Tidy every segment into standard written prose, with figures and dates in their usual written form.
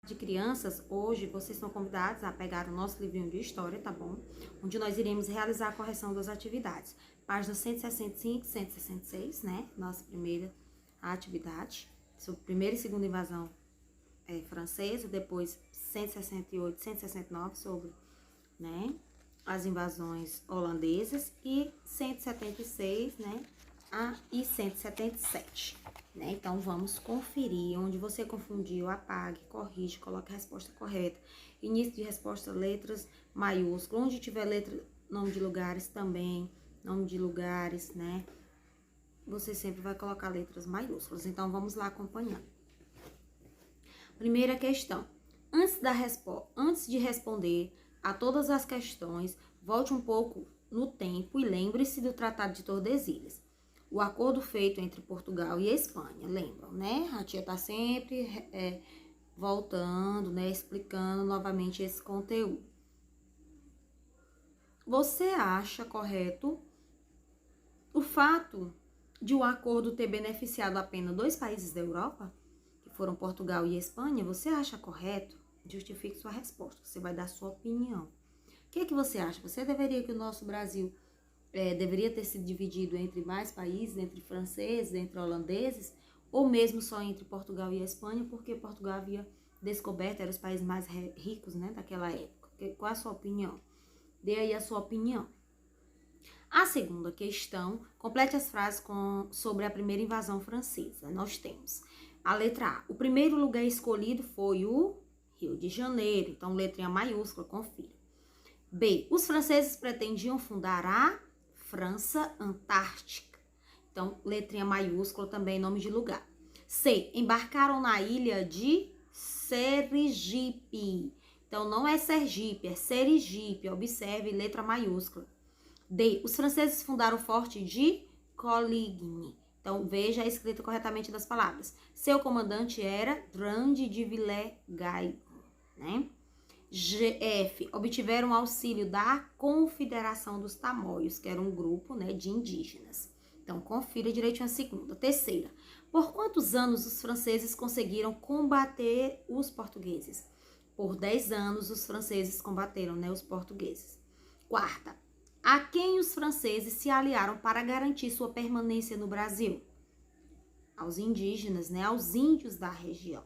De crianças, hoje vocês são convidados a pegar o nosso livrinho de história, tá bom? Onde nós iremos realizar a correção das atividades. Página 165 e 166, né? Nossa primeira atividade. Sobre primeira e segunda invasão francesa. Depois 168 e 169 sobre, né? As invasões holandesas. E 176, né? E 177. Né? Então, vamos conferir. Onde você confundiu, apague, corrige, coloque a resposta correta. Início de resposta, letras maiúsculas. Onde tiver letra, nome de lugares também. Nome de lugares, né? Você sempre vai colocar letras maiúsculas. Então, vamos lá acompanhando. Primeira questão. Antes de responder a todas as questões, volte um pouco no tempo e lembre-se do Tratado de Tordesilhas. O acordo feito entre Portugal e Espanha, lembram, né? A tia tá sempre voltando, né? Explicando novamente esse conteúdo. Você acha correto o fato de o acordo ter beneficiado apenas 2 países da Europa, que foram Portugal e Espanha? Você acha correto? Justifique sua resposta, você vai dar sua opinião. O que você acha? Você deveria que o nosso Brasil deveria ter sido dividido entre mais países, entre franceses, entre holandeses, ou mesmo só entre Portugal e Espanha, porque Portugal havia descoberto, eram os países mais ricos, né, daquela época. Qual a sua opinião? Dê aí a sua opinião. A segunda questão, complete as frases sobre a primeira invasão francesa. Nós temos a letra A. O primeiro lugar escolhido foi o Rio de Janeiro. Então, letrinha maiúscula, confira. B. Os franceses pretendiam fundar a França Antártica. Então, letrinha maiúscula também, nome de lugar. C. Embarcaram na ilha de Sergipe. Então, não é Sergipe, é Sergipe. Observe, letra maiúscula. D. Os franceses fundaram o forte de Coligny. Então, veja a escrita corretamente das palavras. Seu comandante era Grande de Villers-Gaillac, né? F. Obtiveram auxílio da Confederação dos Tamoios, que era um grupo, né, de indígenas. Então, confira direitinho a segunda. Terceira. Por quantos anos os franceses conseguiram combater os portugueses? Por 10 anos os franceses combateram, né, os portugueses. Quarta. A quem os franceses se aliaram para garantir sua permanência no Brasil? Aos indígenas, né, aos índios da região.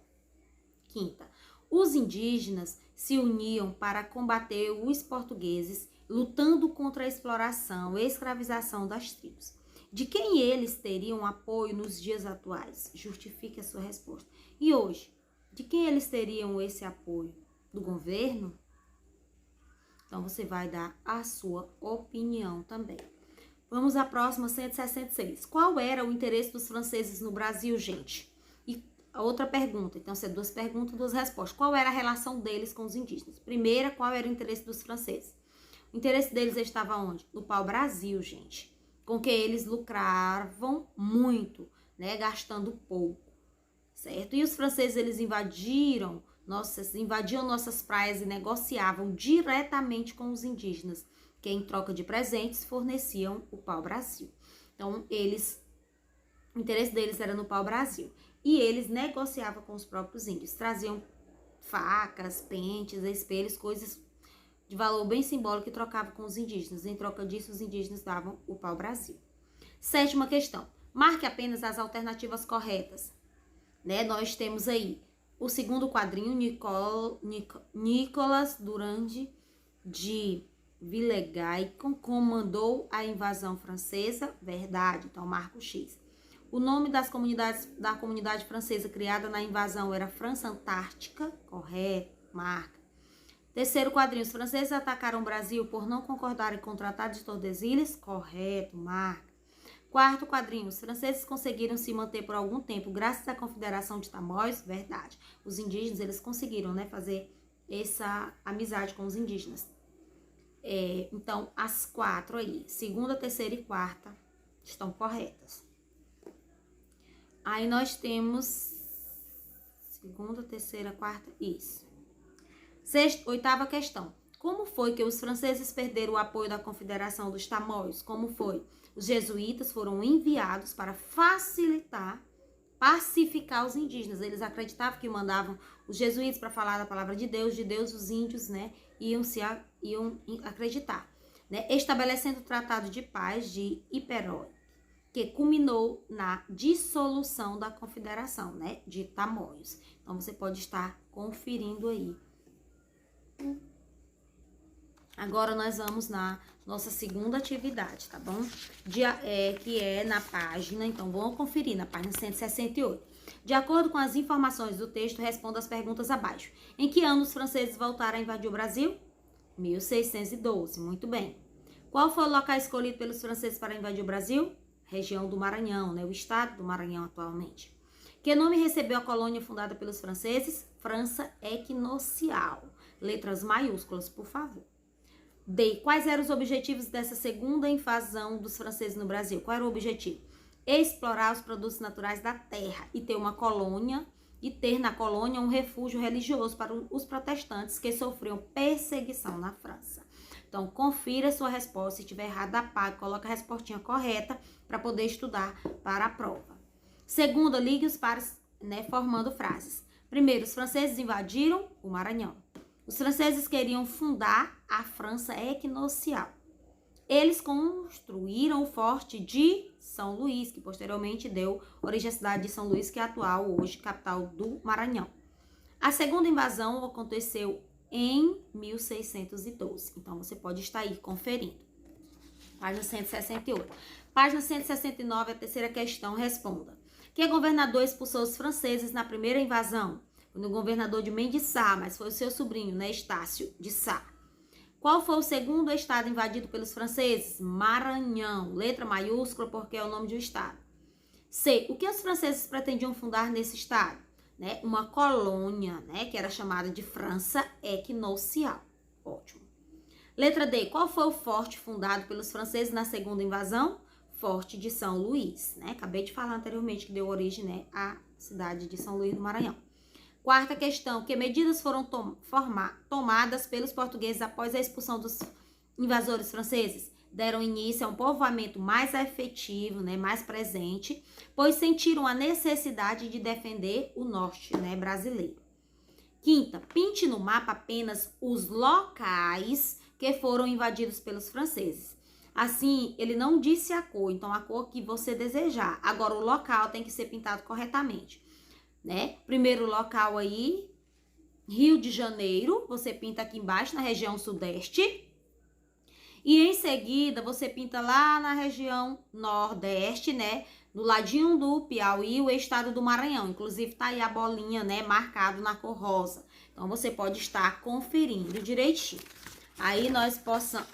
Quinta. Os indígenas se uniam para combater os portugueses, lutando contra a exploração e escravização das tribos. De quem eles teriam apoio nos dias atuais? Justifique a sua resposta. E hoje, de quem eles teriam esse apoio? Do governo? Então, você vai dar a sua opinião também. Vamos à próxima, 166. Qual era o interesse dos franceses no Brasil, gente? E a outra pergunta, então, são 2 perguntas, 2 respostas. Qual era a relação deles com os indígenas? Primeira, qual era o interesse dos franceses? O interesse deles estava onde? No pau-brasil, gente. Com que eles lucravam muito, né? Gastando pouco, certo? E os franceses, eles invadiam nossas praias e negociavam diretamente com os indígenas, que em troca de presentes forneciam o pau-brasil. Então, o interesse deles era no pau-brasil. E eles negociavam com os próprios índios. Traziam facas, pentes, espelhos, coisas de valor bem simbólico que trocavam com os indígenas. Em troca disso, os indígenas davam o pau-brasil. Sétima questão. Marque apenas as alternativas corretas. Né? Nós temos aí o segundo quadrinho, Nicolas Durand de Villers-Gaillac comandou a invasão francesa. Verdade, então marca o X. O nome da comunidade francesa criada na invasão era França Antártica. Correto, marca. Terceiro quadrinho, os franceses atacaram o Brasil por não concordarem com o Tratado de Tordesilhas. Correto, marca. Quarto quadrinho, os franceses conseguiram se manter por algum tempo graças à Confederação de Tamoios. Verdade. Os indígenas, eles conseguiram, né, fazer essa amizade com os indígenas. Então, as 4 aí, segunda, terceira e quarta, estão corretas. Aí nós temos segunda, terceira, quarta, isso. Oitava questão. Como foi que os franceses perderam o apoio da Confederação dos Tamoios? Como foi? Os jesuítas foram enviados para facilitar pacificar os indígenas. Eles acreditavam que mandavam os jesuítas para falar da palavra de Deus os índios, né, iam acreditar, né, estabelecendo o Tratado de Paz de Iperói, que culminou na dissolução da Confederação, né, de Tamoios. Então, você pode estar conferindo aí. Agora, nós vamos na nossa segunda atividade, tá bom? Que é na página, então, vamos conferir, na página 168. De acordo com as informações do texto, responda as perguntas abaixo. Em que ano os franceses voltaram a invadir o Brasil? 1612, muito bem. Qual foi o local escolhido pelos franceses para invadir o Brasil? Região do Maranhão, né? O estado do Maranhão atualmente. Que nome recebeu a colônia fundada pelos franceses? França Equinocial. Letras maiúsculas, por favor. D. Quais eram os objetivos dessa segunda invasão dos franceses no Brasil? Qual era o objetivo? Explorar os produtos naturais da terra e ter uma colônia, e ter na colônia um refúgio religioso para os protestantes que sofriam perseguição na França. Então, confira a sua resposta. Se estiver errada, apague, coloca a respostinha correta para poder estudar para a prova. Segunda, ligue os pares, né, formando frases. Primeiro, os franceses invadiram o Maranhão. Os franceses queriam fundar a França Equinocial. Eles construíram o Forte de São Luís, que posteriormente deu origem à cidade de São Luís, que é a atual, hoje, capital do Maranhão. A segunda invasão aconteceu em 1612. Então, você pode estar aí conferindo. Página 168. Página 169, a terceira questão, responda. Que governador expulsou os franceses na primeira invasão? No governador de Mendiçá, mas foi o seu sobrinho, né, Estácio de Sá. Qual foi o segundo estado invadido pelos franceses? Maranhão, letra maiúscula porque é o nome de um estado. C. O que os franceses pretendiam fundar nesse estado? Né, uma colônia, né, que era chamada de França Equinocial. Ótimo. Letra D. Qual foi o forte fundado pelos franceses na segunda invasão? Forte de São Luís, né? Acabei de falar anteriormente que deu origem, né, à cidade de São Luís do Maranhão. Quarta questão, que medidas foram tomadas pelos portugueses após a expulsão dos invasores franceses? Deram início a um povoamento mais efetivo, né, mais presente, pois sentiram a necessidade de defender o norte, né, brasileiro. Quinta, pinte no mapa apenas os locais que foram invadidos pelos franceses. Assim, ele não disse a cor, então a cor que você desejar. Agora, o local tem que ser pintado corretamente. Né? Primeiro local aí, Rio de Janeiro, você pinta aqui embaixo na região sudeste. E em seguida, você pinta lá na região nordeste, né? No ladinho do Piauí, o estado do Maranhão. Inclusive, tá aí a bolinha, né? Marcado na cor rosa. Então, você pode estar conferindo direitinho. Aí, nós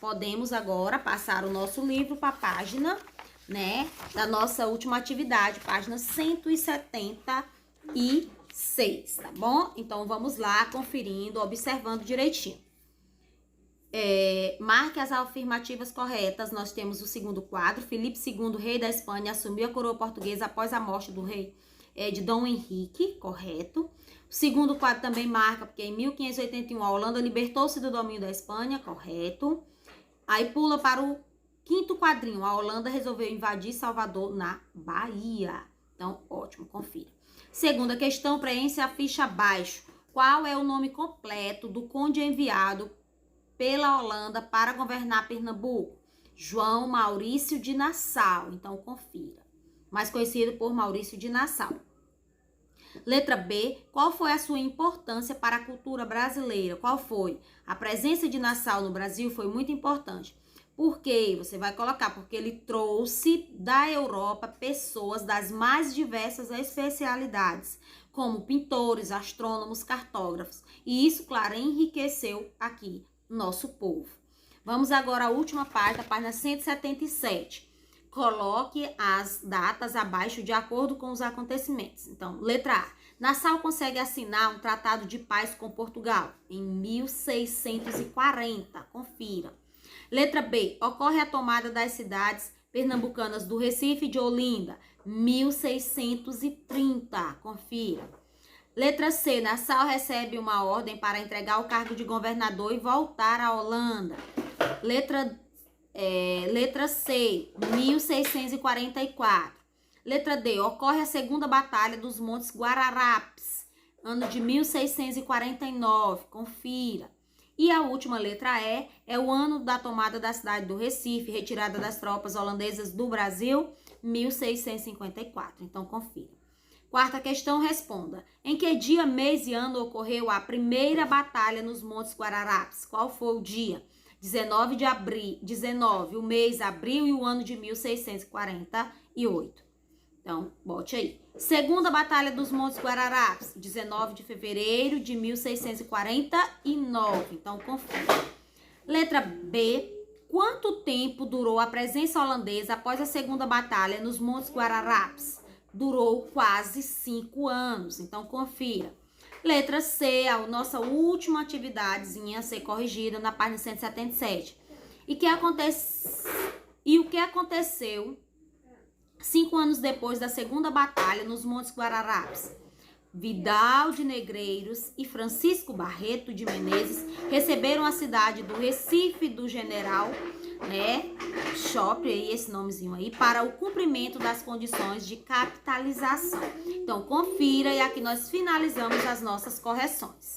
podemos agora passar o nosso livro para a página, né? Da nossa última atividade, página 176, tá bom? Então, vamos lá, conferindo, observando direitinho. Marque as afirmativas corretas. Nós temos o segundo quadro. Filipe II, rei da Espanha, assumiu a coroa portuguesa após a morte do rei de Dom Henrique, correto. O segundo quadro também marca, porque em 1581 a Holanda libertou-se do domínio da Espanha, correto. Aí pula para o quinto quadrinho. A Holanda resolveu invadir Salvador, na Bahia. Então, ótimo, confira. Segunda questão, preencha a ficha abaixo. Qual é o nome completo do conde enviado pela Holanda para governar Pernambuco? João Maurício de Nassau. Então, confira. Mais conhecido por Maurício de Nassau. Letra B. Qual foi a sua importância para a cultura brasileira? Qual foi? A presença de Nassau no Brasil foi muito importante. Por quê? Você vai colocar, porque ele trouxe da Europa pessoas das mais diversas especialidades, como pintores, astrônomos, cartógrafos. E isso, claro, enriqueceu aqui nosso povo. Vamos agora à última parte, a página 177. Coloque as datas abaixo de acordo com os acontecimentos. Então, letra A. Nassau consegue assinar um tratado de paz com Portugal em 1640. Confira. Letra B. Ocorre a tomada das cidades pernambucanas do Recife e de Olinda, 1630. Confira. Letra C. Nassau recebe uma ordem para entregar o cargo de governador e voltar à Holanda. Letra C. 1644. Letra D, ocorre a segunda batalha dos Montes Guararapes, ano de 1649, confira. E a última letra E é o ano da tomada da cidade do Recife, retirada das tropas holandesas do Brasil, 1654. Então, confira. Quarta questão, responda. Em que dia, mês e ano ocorreu a primeira batalha nos Montes Guararapes? Qual foi o dia? 19 de abril, 19, o mês abril e o ano de 1648. Então, bote aí. Segunda batalha dos Montes Guararapes, 19 de fevereiro de 1649. Então, confira. Letra B. Quanto tempo durou a presença holandesa após a segunda batalha nos Montes Guararapes? Durou quase 5 anos. Então, confira. Letra C, a nossa última atividadezinha a ser corrigida na página 177. E o que aconteceu 5 anos depois da segunda batalha nos Montes Guararapes? Vidal de Negreiros e Francisco Barreto de Menezes receberam a cidade do Recife do General, Chope, aí esse nomezinho aí, para o cumprimento das condições de capitalização. Então, confira e aqui nós finalizamos as nossas correções.